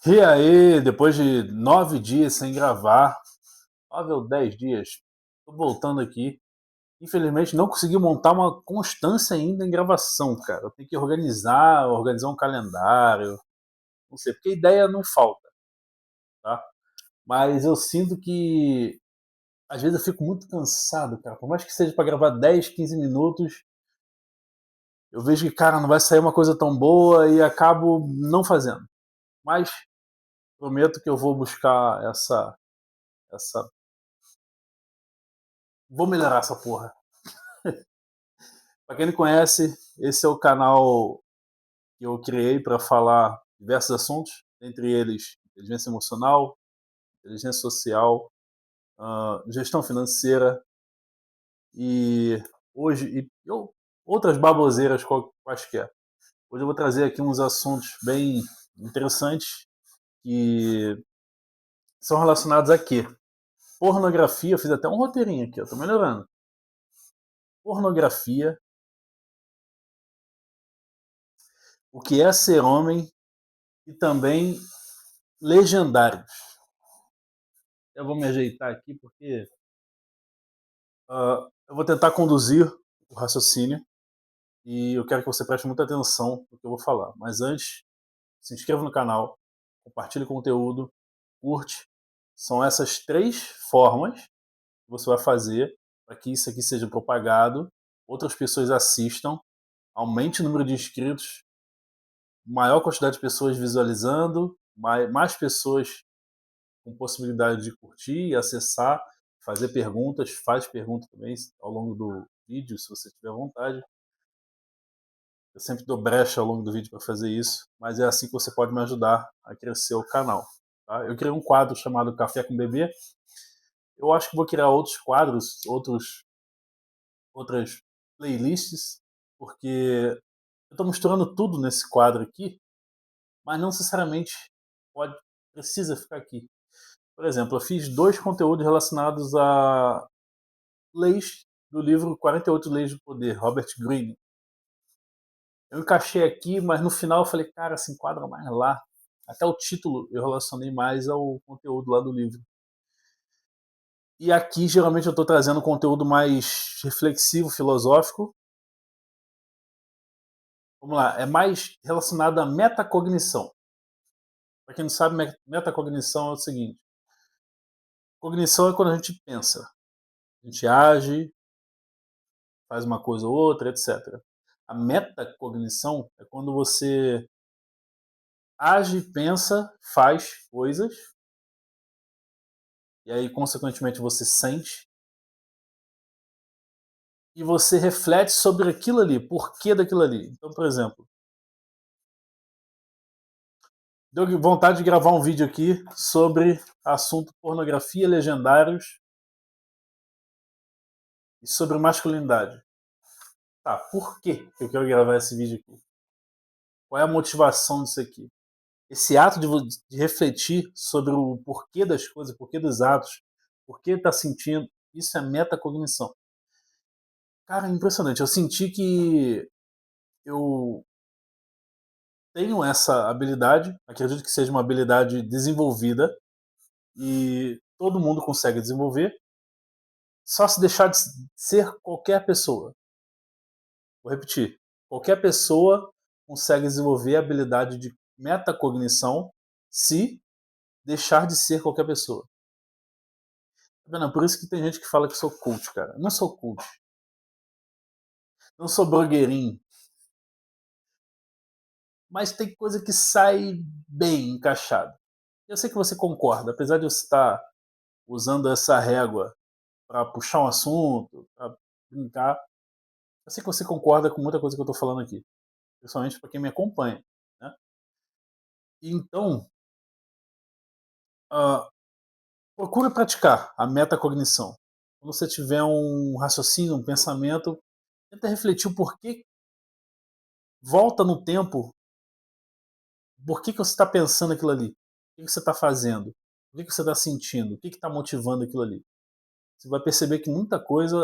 E aí, depois de 9 dias sem gravar, 9 ou 10 dias, tô voltando aqui. Infelizmente não consegui montar uma constância ainda em gravação, cara. Eu tenho que organizar um calendário, não sei, porque ideia não falta, tá? Mas eu sinto que às vezes eu fico muito cansado, cara. Por mais que seja para gravar 10, 15 minutos, eu vejo que, cara, não vai sair uma coisa tão boa e acabo não fazendo. Mas prometo que eu vou buscar essa. Vou melhorar essa porra. Para quem não conhece, esse é o canal que eu criei para falar diversos assuntos, entre eles inteligência emocional, inteligência social, gestão financeira e hoje outras baboseiras quaisquer. Hoje eu vou trazer aqui uns assuntos bem interessantes que são relacionados a quê? Pornografia, eu fiz até um roteirinho aqui, eu tô melhorando. Pornografia, o que é ser homem e também legendários. Eu vou me ajeitar aqui porque eu vou tentar conduzir o raciocínio e eu quero que você preste muita atenção no que eu vou falar. Mas antes, se inscreva no canal, compartilhe o conteúdo, curte. São essas 3 formas que você vai fazer para que isso aqui seja propagado, outras pessoas assistam, aumente o número de inscritos, maior quantidade de pessoas visualizando, mais pessoas com possibilidade de curtir e acessar, fazer perguntas, faz perguntas também ao longo do vídeo, se você tiver vontade. Eu sempre dou brecha ao longo do vídeo para fazer isso, mas é assim que você pode me ajudar a crescer o canal. Tá? Eu criei um quadro chamado Café com Bebê. Eu acho que vou criar outros quadros, outras playlists, porque eu estou misturando tudo nesse quadro aqui, mas não necessariamente precisa ficar aqui. Por exemplo, eu fiz 2 conteúdos relacionados a leis do livro 48 Leis do Poder, Robert Greene. Eu encaixei aqui, mas no final eu falei, cara, se enquadra mais lá. Até o título eu relacionei mais ao conteúdo lá do livro. E aqui, geralmente, eu estou trazendo conteúdo mais reflexivo, filosófico. Vamos lá, é mais relacionado à metacognição. Para quem não sabe, metacognição é o seguinte: cognição é quando a gente pensa, a gente age, faz uma coisa ou outra, etc. A metacognição é quando você age, pensa, faz coisas, e aí, consequentemente, você sente, e você reflete sobre aquilo ali, por que daquilo ali. Então, por exemplo, deu vontade de gravar um vídeo aqui sobre assunto pornografia, legendários e sobre masculinidade. Tá, por que eu quero gravar esse vídeo aqui? Qual é a motivação disso aqui? Esse ato de refletir sobre o porquê das coisas, porquê dos atos, porquê está sentindo, isso é metacognição. Cara, é impressionante. Eu senti que eu tenho essa habilidade, acredito que seja uma habilidade desenvolvida e todo mundo consegue desenvolver, só se deixar de ser qualquer pessoa. Vou repetir. Qualquer pessoa consegue desenvolver a habilidade de metacognição se deixar de ser qualquer pessoa. Tá vendo? Por isso que tem gente que fala que sou coach, cara. Eu não sou coach. Não sou blogueirinho. Mas tem coisa que sai bem encaixado. Eu sei que você concorda, apesar de eu estar usando essa régua para puxar um assunto, para brincar. Eu sei que você concorda com muita coisa que eu estou falando aqui, principalmente para quem me acompanha. Né? Então, uh, procure praticar a metacognição. Quando você tiver um raciocínio, um pensamento, tenta refletir o porquê, volta no tempo, por que você está pensando aquilo ali, o que você está fazendo, o que você está sentindo, o que está motivando aquilo ali. Você vai perceber que muita coisa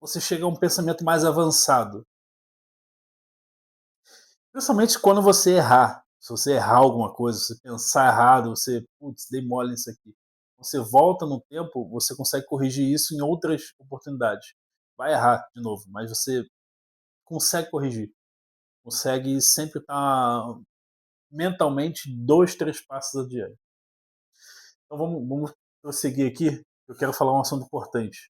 você chega a um pensamento mais avançado. Principalmente quando você errar. Se você errar alguma coisa, se você pensar errado, você, putz, dei mole nisso aqui. Você volta no tempo, você consegue corrigir isso em outras oportunidades. Vai errar de novo, mas você consegue corrigir. Consegue sempre estar mentalmente 2, 3 passos adiante. Então vamos prosseguir aqui. Eu quero falar um assunto importante.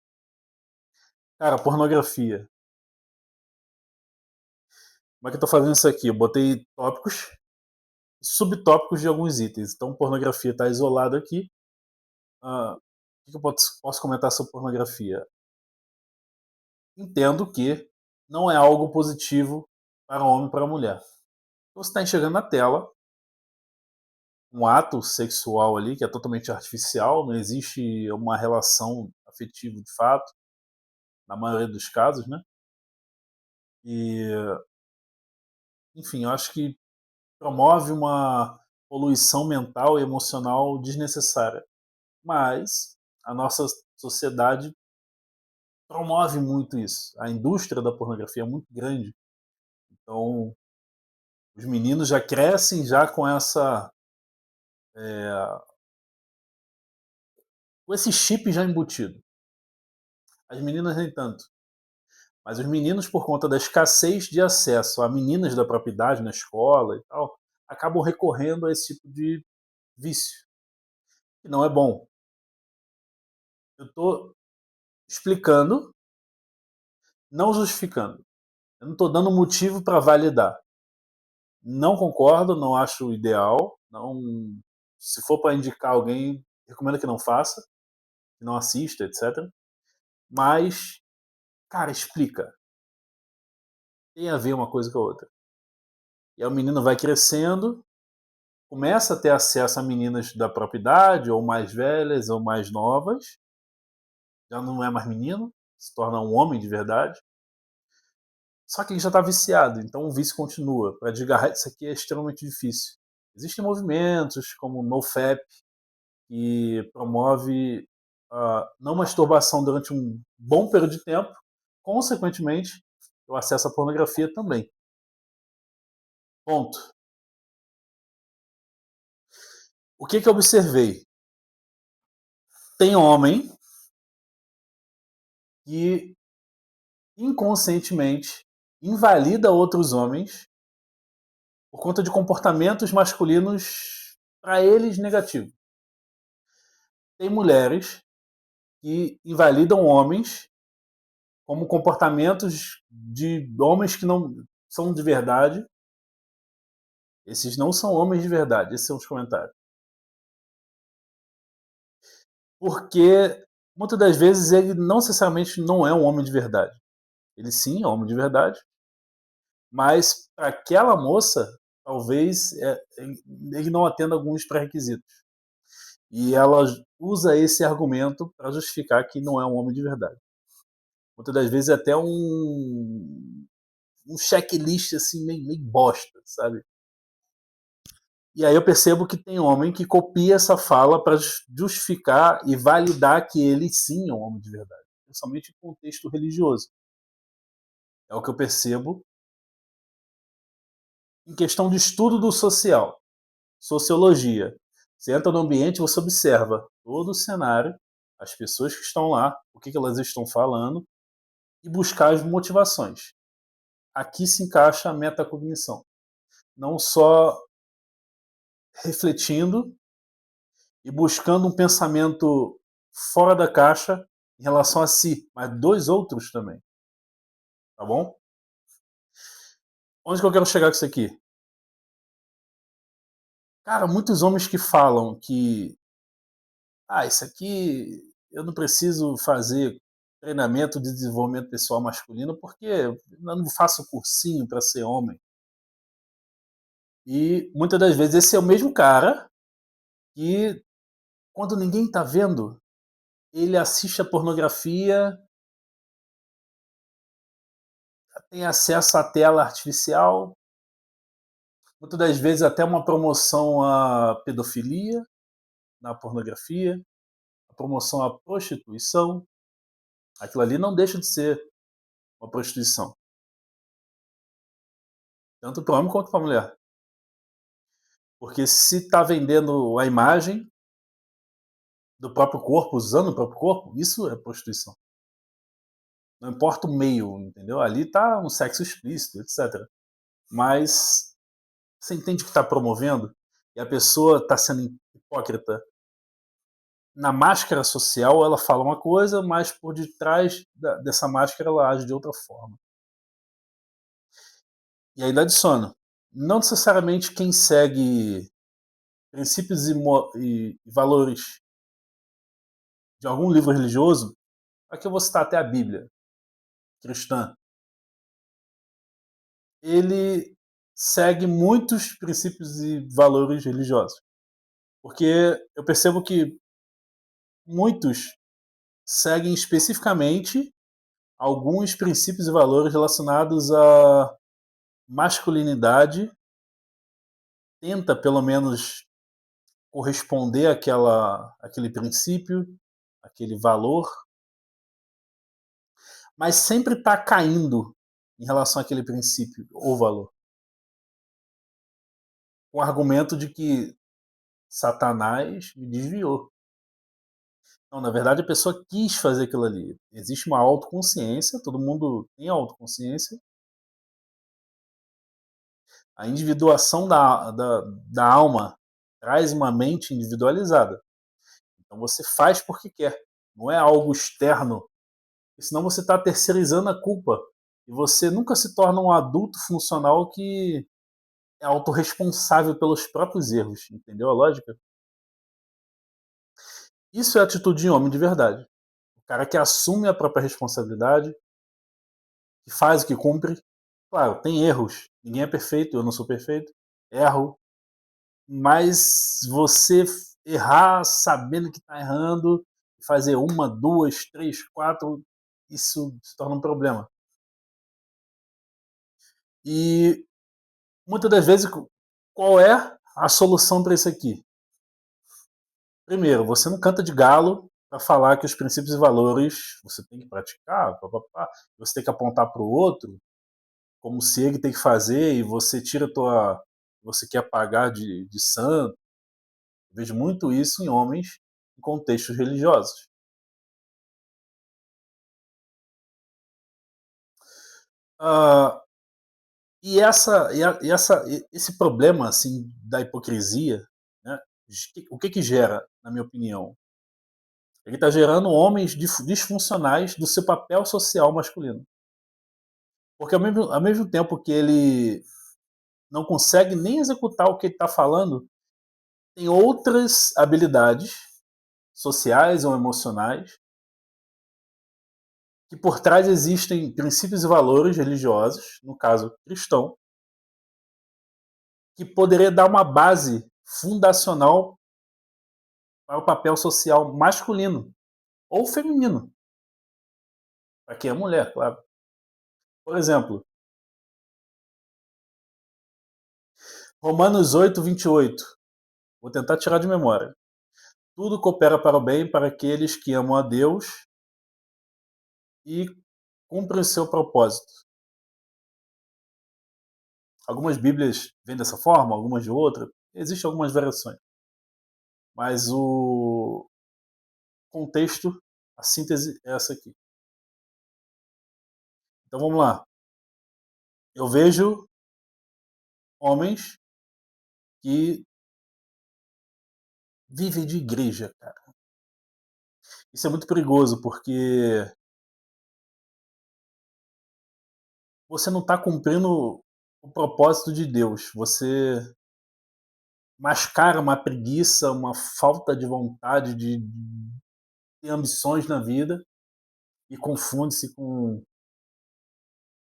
Cara, pornografia. Como é que eu tô fazendo isso aqui? Eu botei tópicos, subtópicos de alguns itens. Então, pornografia está isolado aqui. O que eu posso comentar sobre pornografia? Entendo que não é algo positivo para o homem e para a mulher. Você está enxergando na tela um ato sexual ali que é totalmente artificial, não existe uma relação afetiva de fato, na maioria dos casos, né? E, enfim, eu acho que promove uma poluição mental e emocional desnecessária. Mas a nossa sociedade promove muito isso. A indústria da pornografia é muito grande. Então, os meninos já crescem já com com esse chip já embutido. As meninas nem tanto. Mas os meninos, por conta da escassez de acesso a meninas da própria idade na escola e tal, acabam recorrendo a esse tipo de vício, que não é bom. Eu estou explicando, não justificando. Eu não estou dando motivo para validar. Não concordo, não acho ideal. Não, se for para indicar alguém, recomendo que não faça, que não assista, etc. Mas, cara, explica. Tem a ver uma coisa com a outra. E aí o menino vai crescendo, começa a ter acesso a meninas da própria idade, ou mais velhas, ou mais novas. Já não é mais menino, se torna um homem de verdade. Só que ele já está viciado, então o vício continua. Para desgarrar isso aqui é extremamente difícil. Existem movimentos como o NoFap, que promove a não masturbação durante um bom período de tempo, consequentemente, o acesso à pornografia também. Ponto. O que, que eu observei? Tem homem que inconscientemente invalida outros homens por conta de comportamentos masculinos para eles negativos. Tem mulheres que invalidam homens como comportamentos de homens que não são de verdade. Esses não são homens de verdade, esses são os comentários. Porque muitas das vezes ele não necessariamente não é um homem de verdade. Ele sim é um homem de verdade, mas para aquela moça, talvez ele não atenda alguns pré-requisitos. E ela usa esse argumento para justificar que não é um homem de verdade. Muitas das vezes é até um checklist assim meio bosta, sabe? E aí eu percebo que tem homem que copia essa fala para justificar e validar que ele sim é um homem de verdade, principalmente em contexto religioso. É o que eu percebo em questão de estudo do social, sociologia. Você entra no ambiente, você observa todo o cenário, as pessoas que estão lá, o que elas estão falando e buscar as motivações. Aqui se encaixa a metacognição. Não só refletindo e buscando um pensamento fora da caixa em relação a si, mas dois outros também. Tá bom? Onde que eu quero chegar com isso aqui? Cara, muitos homens que falam que isso aqui eu não preciso fazer treinamento de desenvolvimento pessoal masculino porque eu não faço cursinho para ser homem. E muitas das vezes esse é o mesmo cara que, quando ninguém está vendo, ele assiste a pornografia, tem acesso à tela artificial, muitas das vezes até uma promoção à pedofilia na pornografia, a promoção à prostituição. Aquilo ali não deixa de ser uma prostituição, tanto para o homem quanto para a mulher. Porque se está vendendo a imagem do próprio corpo, usando o próprio corpo, isso é prostituição. Não importa o meio, entendeu? Ali está um sexo explícito, etc. Mas você entende que está promovendo e a pessoa está sendo hipócrita. Na máscara social ela fala uma coisa, mas por detrás dessa máscara ela age de outra forma. E ainda adiciona, não necessariamente quem segue princípios e valores de algum livro religioso, aqui eu vou citar até a Bíblia cristã, ele segue muitos princípios e valores religiosos. Porque eu percebo que muitos seguem especificamente alguns princípios e valores relacionados à masculinidade, tenta pelo menos corresponder àquele princípio, aquele valor, mas sempre está caindo em relação àquele princípio ou valor. Com o argumento de que Satanás me desviou. Não, na verdade a pessoa quis fazer aquilo ali. Existe uma autoconsciência, todo mundo tem autoconsciência. A individuação da alma traz uma mente individualizada. Então você faz porque quer. Não é algo externo. Senão você está terceirizando a culpa. E você nunca se torna um adulto funcional que é autorresponsável pelos próprios erros. Entendeu a lógica? Isso é atitude de homem de verdade. O cara que assume a própria responsabilidade, que faz o que cumpre. Claro, tem erros. Ninguém é perfeito, eu não sou perfeito. Erro. Mas você errar sabendo que está errando, fazer uma, duas, três, quatro, isso se torna um problema. E muitas das vezes, qual é a solução para isso aqui? Primeiro, você não canta de galo para falar que os princípios e valores você tem que praticar, você tem que apontar para o outro como se ele tem que fazer e você tira a tua. Você quer pagar de santo. Eu vejo muito isso em homens em contextos religiosos. Ah, esse problema assim da hipocrisia, né, o que gera, na minha opinião? Ele está gerando homens disfuncionais do seu papel social masculino. Porque ao mesmo tempo que ele não consegue nem executar o que ele está falando, tem outras habilidades sociais ou emocionais que por trás existem princípios e valores religiosos, no caso cristão, que poderia dar uma base fundacional para o papel social masculino ou feminino, para quem é mulher, claro. Por exemplo, Romanos 8:28. Vou tentar tirar de memória. Tudo coopera para o bem para aqueles que amam a Deus e cumprem o seu propósito. Algumas Bíblias vêm dessa forma, algumas de outra. Existem algumas variações. Mas o contexto, a síntese é essa aqui. Então vamos lá. Eu vejo homens que vivem de igreja, cara. Isso é muito perigoso porque você não está cumprindo o propósito de Deus. Você mascara uma preguiça, uma falta de vontade de ter ambições na vida e confunde-se com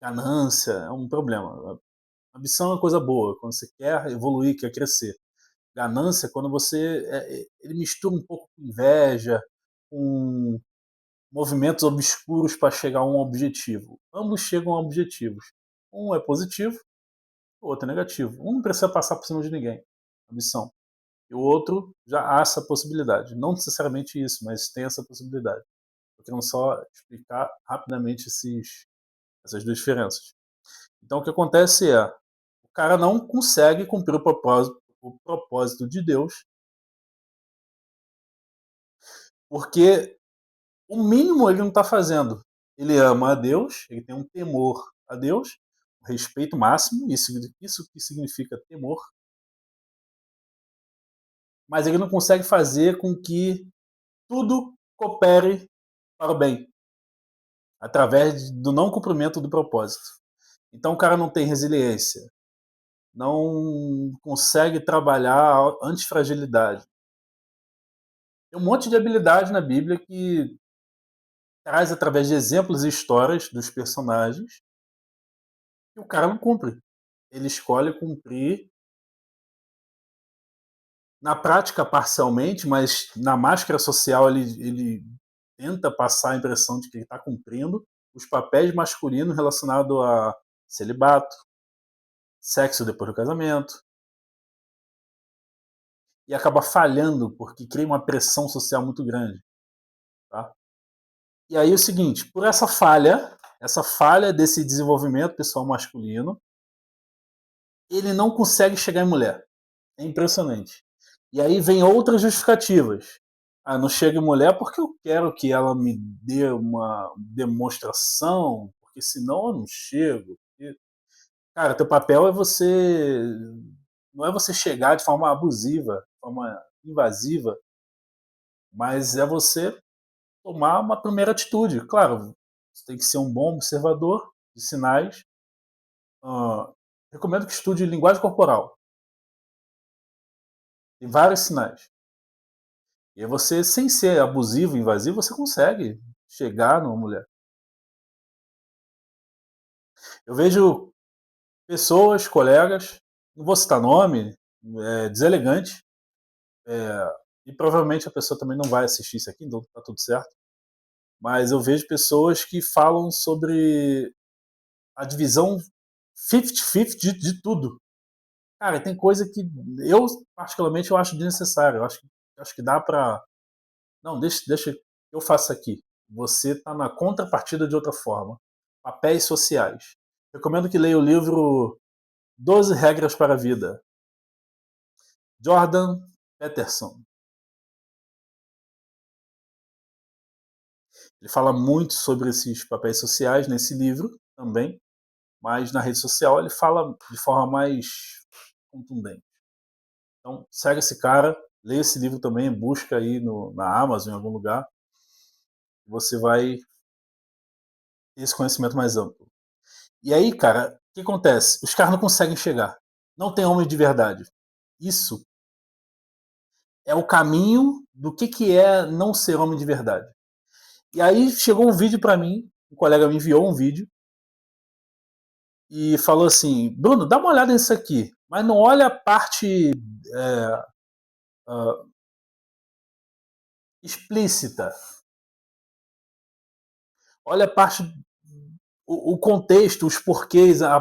ganância. É um problema. Ambição é uma coisa boa, quando você quer evoluir, quer crescer. Ganância é quando você ele mistura um pouco com inveja, com movimentos obscuros para chegar a um objetivo. Ambos chegam a objetivos. Um é positivo, o outro é negativo. Um não precisa passar por cima de ninguém. Ambição. E o outro já há essa possibilidade. Não necessariamente isso, mas tem essa possibilidade. Eu quero só explicar rapidamente essas duas diferenças. Então o que acontece é, o cara não consegue cumprir o propósito, o propósito de Deus, porque o mínimo ele não está fazendo. Ele ama a Deus, ele tem um temor a Deus, um respeito máximo, isso que significa temor, mas ele não consegue fazer com que tudo coopere para o bem, através do não cumprimento do propósito. Então o cara não tem resiliência, não consegue trabalhar a antifragilidade. Tem um monte de habilidade na Bíblia que traz através de exemplos e histórias dos personagens e o cara não cumpre. Ele escolhe cumprir na prática parcialmente, mas na máscara social ele tenta passar a impressão de que ele está cumprindo os papéis masculinos relacionados a celibato, sexo depois do casamento, e acaba falhando porque cria uma pressão social muito grande. Tá? E aí é o seguinte, por essa falha desse desenvolvimento pessoal masculino, ele não consegue chegar em mulher. É impressionante. E aí vem outras justificativas. Ah, não chega em mulher porque eu quero que ela me dê uma demonstração, porque senão eu não chego. Cara, teu papel é você. Não é você chegar de forma abusiva, de forma invasiva, mas é você tomar uma primeira atitude. Claro, você tem que ser um bom observador de sinais. Ah, recomendo que estude linguagem corporal. Tem vários sinais. E aí você, sem ser abusivo, invasivo, você consegue chegar numa mulher. Eu vejo pessoas, colegas, não vou citar nome, deselegante, e provavelmente a pessoa também não vai assistir isso aqui, então tá tudo certo. Mas eu vejo pessoas que falam sobre a divisão 50-50 de tudo. Cara, tem coisa que eu, particularmente, eu acho desnecessário. Eu acho que dá pra. Não, deixa eu faço aqui. Você está na contrapartida de outra forma. Papéis sociais. Recomendo que leia o livro 12 Regras para a Vida. Jordan Peterson. Ele fala muito sobre esses papéis sociais nesse livro também, mas na rede social ele fala de forma mais contundente. Então, segue esse cara, leia esse livro também, busca aí na Amazon, em algum lugar, você vai ter esse conhecimento mais amplo. E aí, cara, o que acontece? Os caras não conseguem chegar. Não tem homem de verdade. Isso é o caminho do que é não ser homem de verdade. E aí chegou um vídeo para mim, um colega me enviou um vídeo e falou assim: Bruno, dá uma olhada nisso aqui, mas não olha a parte uh, explícita. Olha a parte, o contexto, os porquês, a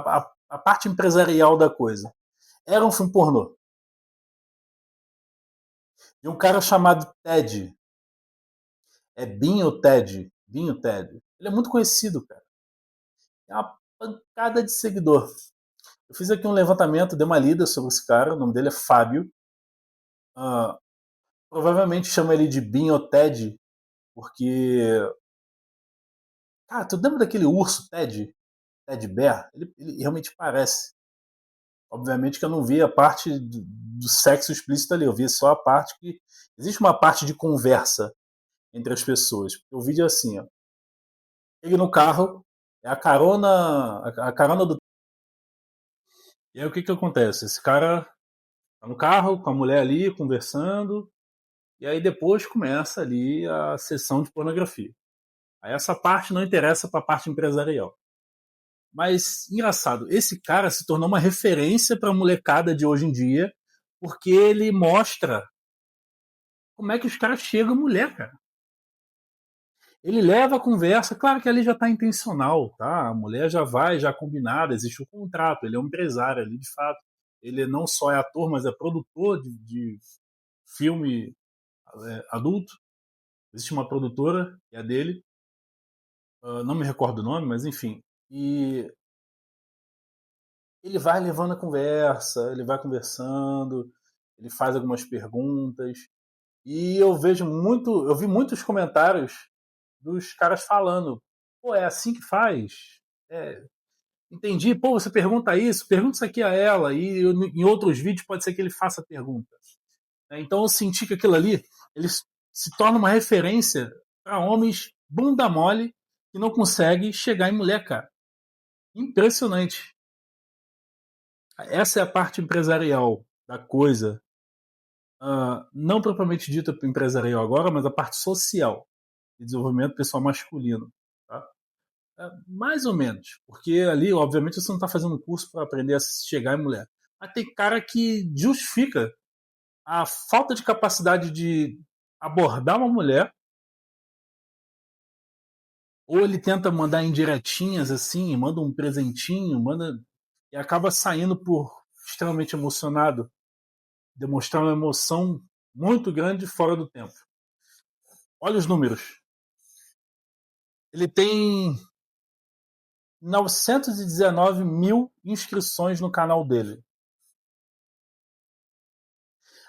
parte empresarial da coisa. Era um filme pornô. De um cara chamado Ted. É Binho Ted. Binho Ted. Ele é muito conhecido, cara. É uma pancada de seguidor. Eu fiz aqui um levantamento, dei uma lida sobre esse cara. O nome dele é Fábio. Ah, provavelmente chama ele de Binho Ted, porque. Cara, tu lembra daquele urso Ted? Ted Bear? Ele realmente parece. Obviamente que eu não vi a parte do sexo explícito ali, eu vi só a parte que. Existe uma parte de conversa entre as pessoas. O vídeo é assim, ó. Ele no carro, é a carona do. E aí o que acontece? Esse cara tá no carro com a mulher ali conversando, e aí depois começa ali a sessão de pornografia. Aí essa parte não interessa para a parte empresarial. Mas engraçado, esse cara se tornou uma referência para a molecada de hoje em dia, porque ele mostra como é que os caras chegam à mulher, cara. Ele leva a conversa, claro que ali já está intencional, tá? A mulher já vai, já combinada, existe o contrato, ele é um empresário ali de fato. Ele não só é ator, mas é produtor de filme adulto. Existe uma produtora, que é a dele, não me recordo o nome, mas enfim. E ele vai levando a conversa, ele vai conversando, ele faz algumas perguntas, e eu vi muitos comentários dos caras falando, pô, é assim que faz? É, entendi, pô, você pergunta isso aqui a ela, e em outros vídeos pode ser que ele faça perguntas. Então eu senti que aquilo ali, ele se torna uma referência para homens bunda mole que não conseguem chegar em mulher, cara. Impressionante. Essa é a parte empresarial da coisa. Não propriamente dita empresarial agora, mas a parte social de desenvolvimento pessoal masculino. Tá? Mais ou menos. Porque ali, obviamente, você não está fazendo curso para aprender a chegar em mulher. Mas tem cara que justifica a falta de capacidade de abordar uma mulher, ou ele tenta mandar indiretinhas assim, manda um presentinho, manda e acaba saindo por extremamente emocionado, demonstrar uma emoção muito grande fora do tempo. Olha os números. Ele tem 919 mil inscrições no canal dele.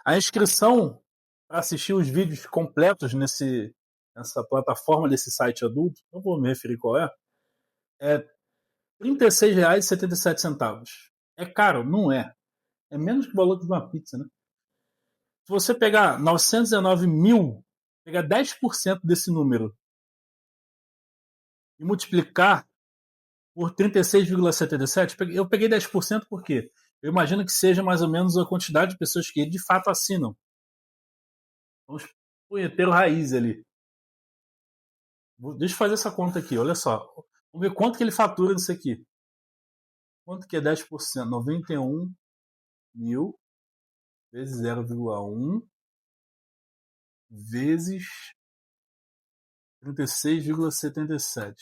A inscrição para assistir os vídeos completos nessa plataforma desse site adulto, não vou me referir qual é R$ 36,77. É caro? Não é. É menos que o valor de uma pizza, né? Se você pegar 919 mil, pegar 10% desse número e multiplicar por 36,77, eu peguei 10% porque eu imagino que seja mais ou menos a quantidade de pessoas que de fato assinam. Vamos punheteiro raiz ali. Deixa eu fazer essa conta aqui, olha só. Vamos ver quanto que ele fatura disso aqui. Quanto que é 10%? 91 mil vezes 0,1 vezes 36,77.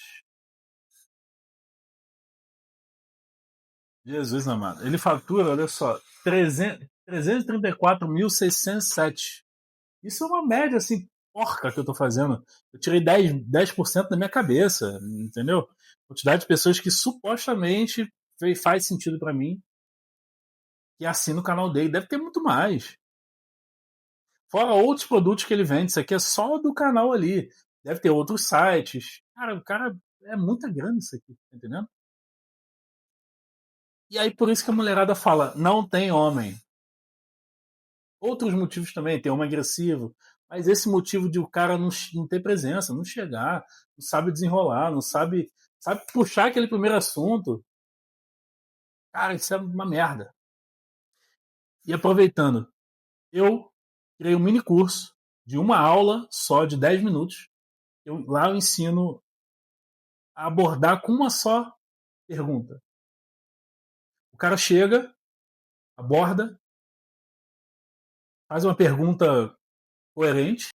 Jesus amado. Ele fatura, olha só, 334.607. Isso é uma média, assim, porca que eu tô fazendo. Eu tirei 10% da minha cabeça, entendeu? Quantidade de pessoas que supostamente faz sentido para mim que assina o canal dele. Deve ter muito mais. Fora outros produtos que ele vende. Isso aqui é só do canal ali. Deve ter outros sites. Cara, o cara é muita grana isso aqui, tá entendendo? E aí por isso que a mulherada fala, não tem homem. Outros motivos também, tem homem agressivo. Mas esse motivo de o cara não ter presença, não chegar, não sabe desenrolar, não sabe puxar aquele primeiro assunto. Cara, isso é uma merda. E aproveitando, eu criei um mini curso de uma aula só de 10 minutos. Lá eu ensino a abordar com uma só pergunta. O cara chega, aborda, faz uma pergunta coerente.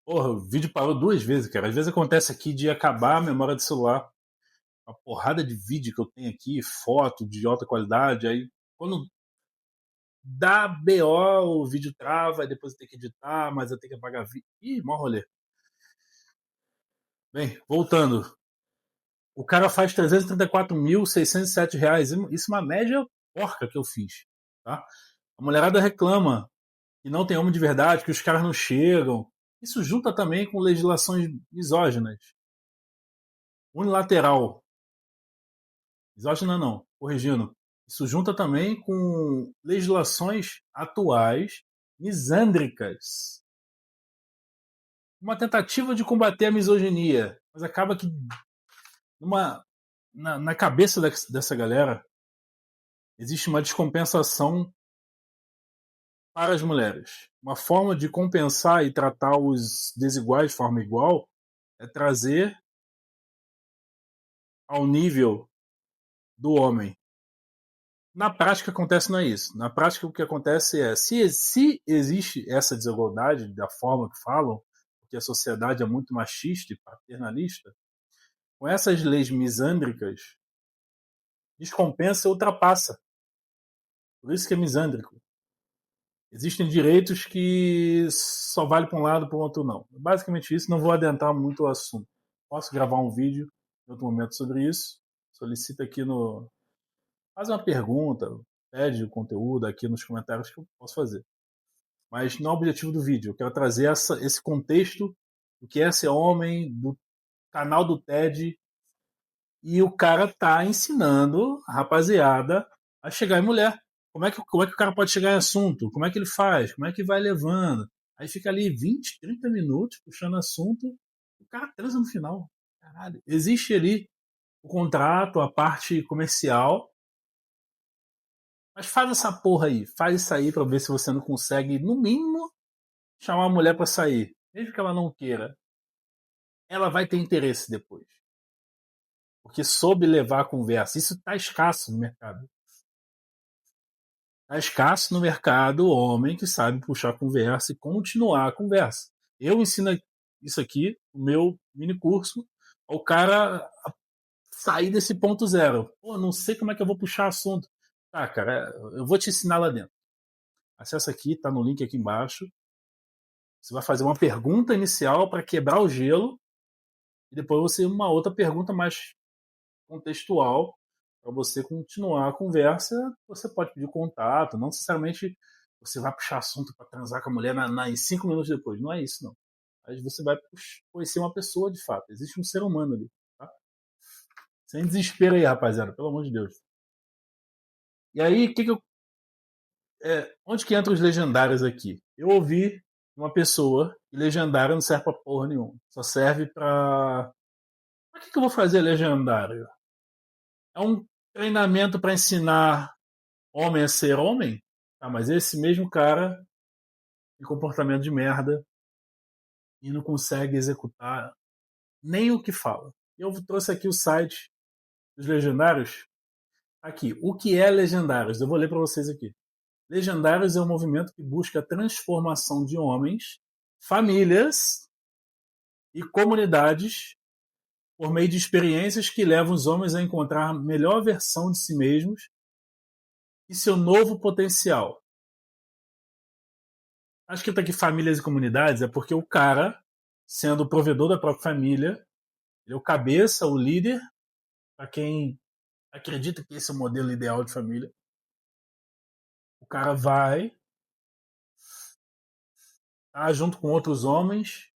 Porra, o vídeo parou 2 vezes, cara. Às vezes acontece aqui de acabar a memória do celular. Uma porrada de vídeo que eu tenho aqui, foto de alta qualidade. Aí, quando dá BO, o vídeo trava, aí depois eu tenho que editar, mas eu tenho que apagar vídeo. Ih, mó rolê. Bem, voltando. O cara faz R$ 334.607. Isso é uma média porca que eu fiz. Tá? A mulherada reclama que não tem homem de verdade, que os caras não chegam. Isso junta também com legislações misóginas. Unilateral. Misógina não, corrigindo. Isso junta também com legislações atuais misândricas. Uma tentativa de combater a misoginia. Mas acaba que na cabeça dessa galera existe uma descompensação para as mulheres. Uma forma de compensar e tratar os desiguais de forma igual é trazer ao nível do homem. Na prática acontece não é isso. Na prática o que acontece é, se existe essa desigualdade da forma que falam, porque a sociedade é muito machista e paternalista, com essas leis misândricas, descompensa e ultrapassa. Por isso que é misândrico. Existem direitos que só vale para um lado, para o outro não. Basicamente isso, não vou adentrar muito o assunto. Posso gravar um vídeo em outro momento sobre isso. Solicita aqui no... Faz uma pergunta, pede o conteúdo aqui nos comentários que eu posso fazer. Mas não é o objetivo do vídeo. Eu quero trazer esse contexto do que é ser homem, do canal do TED, e o cara tá ensinando a rapaziada a chegar em mulher. Como é que o cara pode chegar em assunto? Como é que ele faz? Como é que vai levando? Aí fica ali 20, 30 minutos puxando assunto, o cara transa no final. Caralho. Existe ali o contrato, a parte comercial, mas faz essa porra aí. Faz isso aí pra ver se você não consegue, no mínimo, chamar a mulher pra sair. Mesmo que ela não queira. Ela vai ter interesse depois. Porque soube levar a conversa. Isso tá escasso no mercado. Tá escasso no mercado o homem que sabe puxar a conversa e continuar a conversa. Eu ensino isso aqui, o meu mini curso, ao cara a sair desse ponto zero. Pô, não sei como é que eu vou puxar assunto. Tá, cara, eu vou te ensinar lá dentro. Acessa aqui, tá no link aqui embaixo. Você vai fazer uma pergunta inicial para quebrar o gelo e depois você uma outra pergunta mais contextual para você continuar a conversa. Você pode pedir contato, não necessariamente você vai puxar assunto para transar com a mulher em 5 minutos depois. Não é isso, não. Aí você vai conhecer uma pessoa de fato. Existe um ser humano ali. Tá? Sem desespero aí, rapaziada, pelo amor de Deus. E aí, onde que entram os legendários aqui? Eu ouvi uma pessoa que legendário não serve pra porra nenhuma. Só serve pra. Pra que eu vou fazer legendário? É um treinamento para ensinar homem a ser homem? Ah, mas esse mesmo cara tem comportamento de merda e não consegue executar nem o que fala. Eu trouxe aqui o site dos legendários. Aqui, o que é legendários? Eu vou ler para vocês aqui. Legendários é um movimento que busca a transformação de homens, famílias e comunidades por meio de experiências que levam os homens a encontrar a melhor versão de si mesmos e seu novo potencial. Acho que tá aqui famílias e comunidades é porque o cara, sendo o provedor da própria família, ele é o cabeça, o líder, para quem acredita que esse é o modelo ideal de família. O cara vai tá junto com outros homens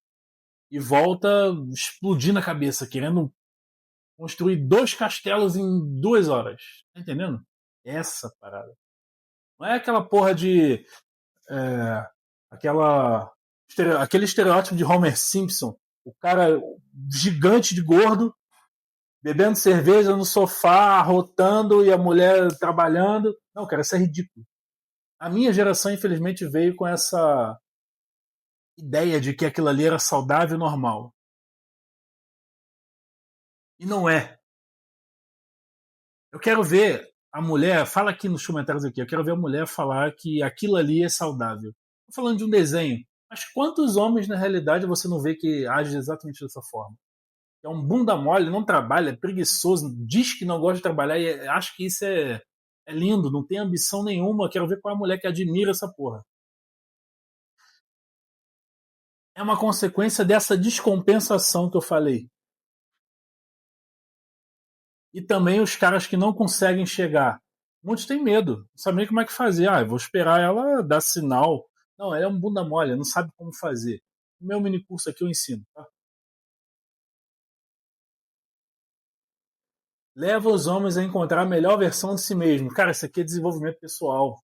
e volta explodindo a cabeça, querendo construir 2 castelos em 2 horas. Tá entendendo? Essa parada. Não é aquela porra de. Aquele estereótipo de Homer Simpson. O cara gigante de gordo, bebendo cerveja no sofá, arrotando e a mulher trabalhando. Não, cara, isso é ridículo. A minha geração, infelizmente, veio com essa ideia de que aquilo ali era saudável e normal. E não é. Eu quero ver a mulher, fala aqui nos comentários aqui, eu quero ver a mulher falar que aquilo ali é saudável. Tô falando de um desenho. Mas quantos homens, na realidade, você não vê que agem exatamente dessa forma? É um bunda mole, não trabalha, é preguiçoso, diz que não gosta de trabalhar e acha que isso é lindo, não tem ambição nenhuma. Quero ver qual é a mulher que admira essa porra. É uma consequência dessa descompensação que eu falei. E também os caras que não conseguem chegar. Muitos têm medo, não sabem nem como é que fazer. Ah, eu vou esperar ela dar sinal. Não, ela é um bunda mole, não sabe como fazer. No meu mini curso aqui eu ensino. Tá? Leva os homens a encontrar a melhor versão de si mesmo. Cara, isso aqui é desenvolvimento pessoal.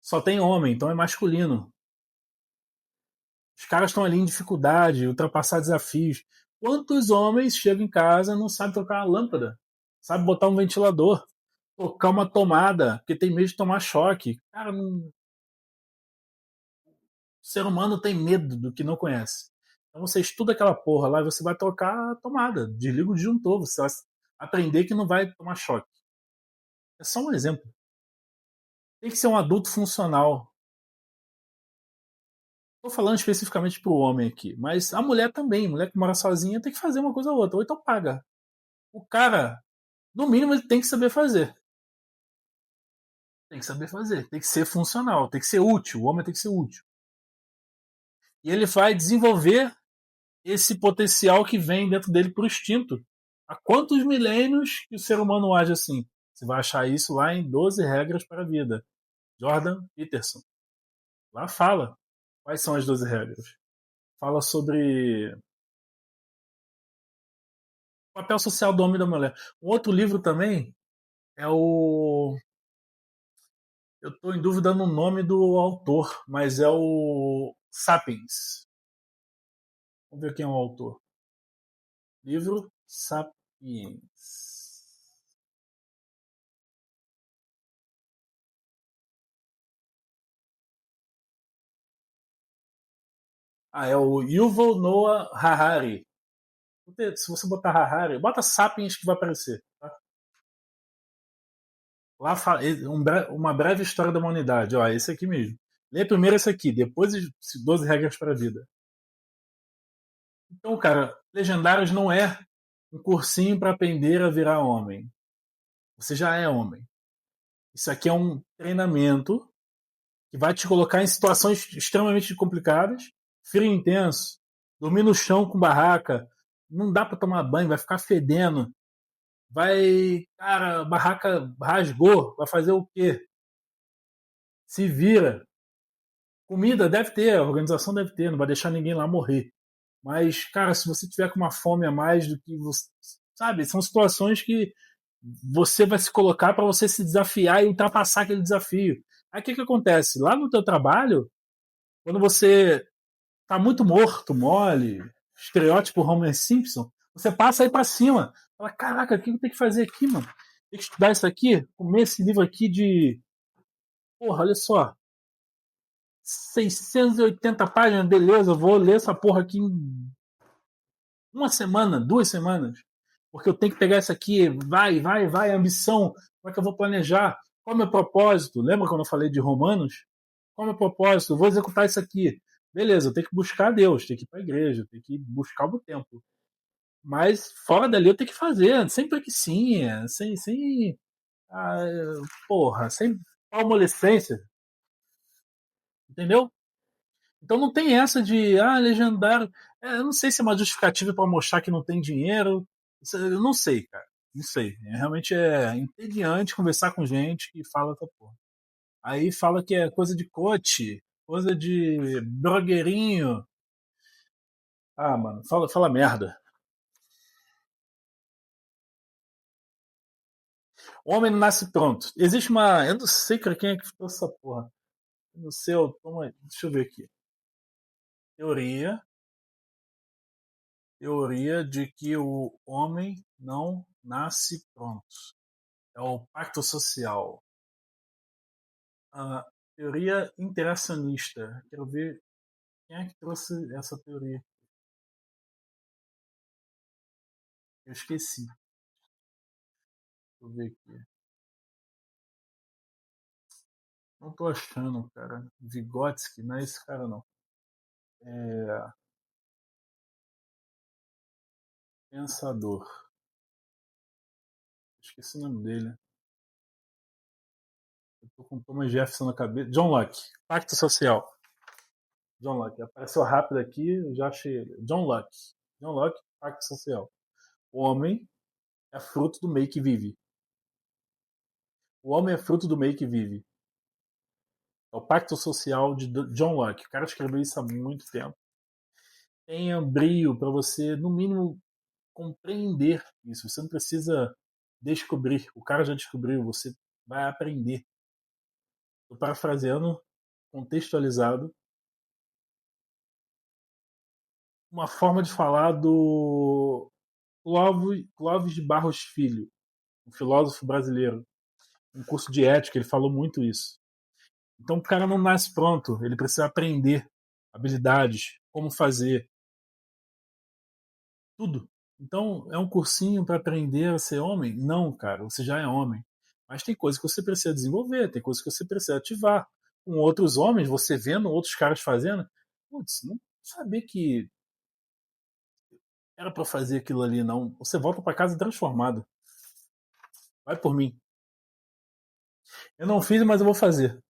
Só tem homem, então é masculino. Os caras estão ali em dificuldade, ultrapassar desafios. Quantos homens chegam em casa e não sabem trocar uma lâmpada? Sabe botar um ventilador? Tocar uma tomada, porque tem medo de tomar choque. Cara, o ser humano tem medo do que não conhece. Então você estuda aquela porra lá e você vai trocar a tomada, desliga o disjuntor, você vai aprender que não vai tomar choque. É só um exemplo. Tem que ser um adulto funcional. Estou falando especificamente para o homem aqui, mas a mulher também, mulher que mora sozinha tem que fazer uma coisa ou outra, ou então paga. O cara, no mínimo, ele tem que saber fazer. Tem que saber fazer, tem que ser funcional, tem que ser útil, o homem tem que ser útil. E ele vai desenvolver esse potencial que vem dentro dele por instinto. Há quantos milênios que o ser humano age assim? Você vai achar isso lá em 12 Regras para a Vida. Jordan Peterson. Lá fala. Quais são as 12 regras? Fala sobre o papel social do homem e da mulher. Um outro livro também é o. Eu estou em dúvida no nome do autor, mas é o Sapiens. Vamos ver quem é o autor. Livro Sapiens. Ah, é o Yuval Noah Harari. Se você botar Harari, bota Sapiens que vai aparecer. Tá? Lá fala, uma breve história da humanidade. Ó, esse aqui mesmo. Lê primeiro esse aqui, depois 12 regras para a vida. Então, cara, Legendários não é um cursinho para aprender a virar homem. Você já é homem. Isso aqui é um treinamento que vai te colocar em situações extremamente complicadas, frio intenso, dormir no chão com barraca, não dá para tomar banho, vai ficar fedendo, vai, cara, a barraca rasgou, vai fazer o quê? Se vira. Comida deve ter, a organização deve ter, não vai deixar ninguém lá morrer. Mas, cara, se você tiver com uma fome a mais do que você. Sabe, são situações que você vai se colocar para você se desafiar e ultrapassar aquele desafio. Aí o que, que acontece? Lá no teu trabalho, quando você tá muito morto, mole, estereótipo Homer Simpson, você passa aí para cima. Fala, caraca, o que eu tenho que fazer aqui, mano? Tem que estudar isso aqui, comer esse livro aqui de. Porra, olha só. 680 páginas, beleza, eu vou ler essa porra aqui em uma semana, 2 semanas. Porque eu tenho que pegar isso aqui, vai, ambição. Como é que eu vou planejar? Qual é o meu propósito? Lembra quando eu falei de Romanos? Qual é o meu propósito? Eu vou executar isso aqui. Beleza, eu tenho que buscar Deus, tenho que ir para a igreja, tenho que buscar o templo. Mas fora dali eu tenho que fazer, sem preguicinha, sem ah, porra, sem palmolescência, entendeu? Então não tem essa de, legendário. Eu não sei se é uma justificativa para mostrar que não tem dinheiro. Eu não sei, cara. Não sei. Realmente é entediante conversar com gente que fala essa porra. Aí fala que é coisa de coach, coisa de blogueirinho. Ah, mano, fala merda. O homem não nasce pronto. Existe uma. Eu não sei, cara, quem é que falou essa porra. No seu. Deixa eu ver aqui. Teoria. Teoria de que o homem não nasce pronto. É o pacto social. A teoria interacionista. Quero ver quem é que trouxe essa teoria. Eu esqueci. Deixa eu ver aqui. Não tô achando, cara. Vygotsky, não é esse cara, não. É. Pensador. Esqueci o nome dele. Eu tô com Thomas Jefferson na cabeça. John Locke. Pacto social. John Locke. Apareceu rápido aqui, eu já achei ele. John Locke. John Locke, pacto social. O homem é fruto do meio que vive. O homem é fruto do meio que vive. É o Pacto Social de John Locke. O cara escreveu isso há muito tempo. Tenha brio para você, no mínimo, compreender isso. Você não precisa descobrir. O cara já descobriu. Você vai aprender. Estou parafraseando, contextualizado, uma forma de falar do Clóvis de Barros Filho, um filósofo brasileiro. Um curso de ética, ele falou muito isso. Então o cara não nasce pronto. Ele precisa aprender habilidades, como fazer, tudo. Então, é um cursinho para aprender a ser homem? Não, cara, você já é homem. Mas tem coisas que você precisa desenvolver, tem coisas que você precisa ativar. Com outros homens, você vendo outros caras fazendo, putz, não sabia que era para fazer aquilo ali, não. Você volta para casa transformado. Vai por mim. Eu não fiz, mas eu vou fazer.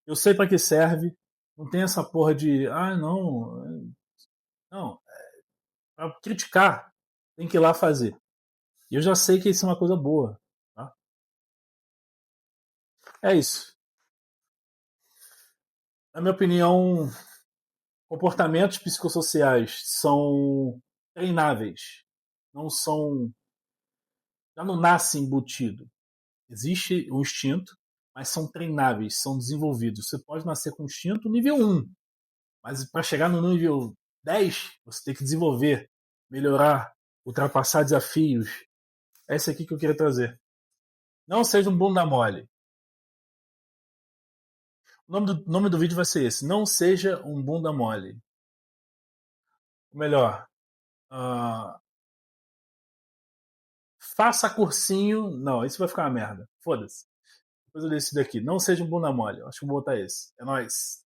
Eu sei para que serve. Não tem essa porra de, não. Não, para criticar, tem que ir lá fazer. E eu já sei que isso é uma coisa boa. Tá? É isso. Na minha opinião, comportamentos psicossociais são treináveis. Não são. Já não nasce embutido. Existe o instinto, mas são treináveis, são desenvolvidos. Você pode nascer com instinto nível 1, mas para chegar no nível 10, você tem que desenvolver, melhorar, ultrapassar desafios. É esse aqui que eu queria trazer. Não seja um bunda mole. O nome do vídeo vai ser esse. Não seja um bunda mole. Ou melhor, uh, faça cursinho. Não, isso vai ficar uma merda. Foda-se. Depois eu decido aqui. Não seja um bunda mole. Acho que vou botar esse. É nóis.